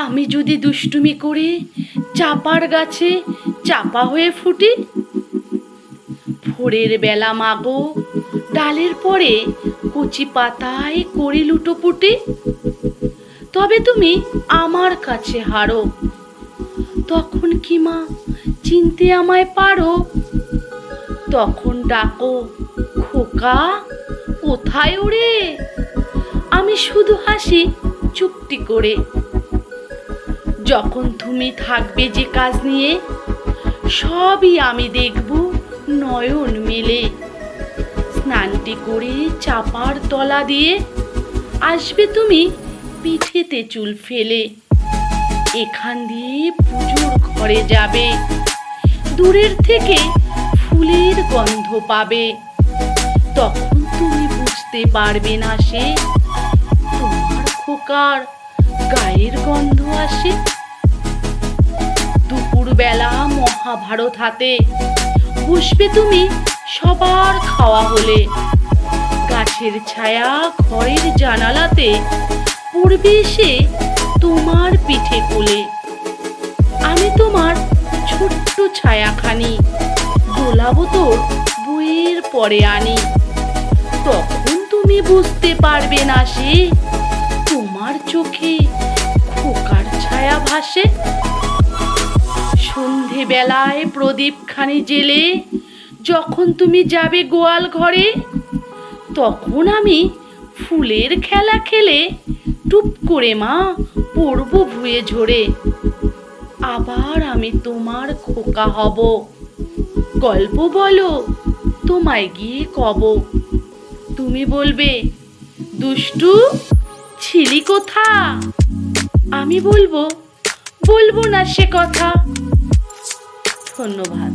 আমি যদি দুষ্টুমি করে চাপার গাছে চাপা হয়ে ফুটি, ভোরের বেলা মাগো ডালের পরে কচি পাতায় করি লুটোপুটি, তবে তুমি আমার কাছে হারো, তখন কি মা চিনতে আমায় পারো? তখন ডাকো, খোকা কোথায় ওরে? আমি শুধু হাসি চুপটি করে। যখন তুমি থাকবে যে কাজ নিয়ে, সবই আমি দেখব নয়ন মেলে। স্নানটি করে চাপার তলা দিয়ে আসবে তুমি পিঠেতে চুল ফেলে। এখান দিয়ে পুজোর ঘরে যাবে, দূরের থেকে ফুলের গন্ধ পাবে। তখন তুমি বুঝতে পারবে না সে তোমার খোকার গায়ের গন্ধ আসে। দুপুরবেলা মহাভারত হাতে বসবে তুমি সবার খাওয়া হলে। গাছের ছায়া ঘরের জানালাতে পড়বে এসে তোমার পিঠে কোলে। আমি তোমার ছোট্ট ছায়াখানি দোলাবো তোর বইয়ের পরে আনি। তখন তুমি বুঝতে পারবে না সে তোমার চোখে খোকার ছায়া ভাসে। সন্ধেবেলায় প্রদীপখানি জেলে যখন তুমি যাবে গোয়াল ঘরে, তখন আমি ফুলের খেলা খেলে টুপ করে মা পড়বো ভুয়ে ঝরে। আবার আমি তোমার খোকা হব, গল্প বলো তোমায় গিয়ে কব। তুমি বলবে, দুষ্টু ছিলি কোথা? আমি বলবো, বলবো না সে কথা। ধন্যবাদ।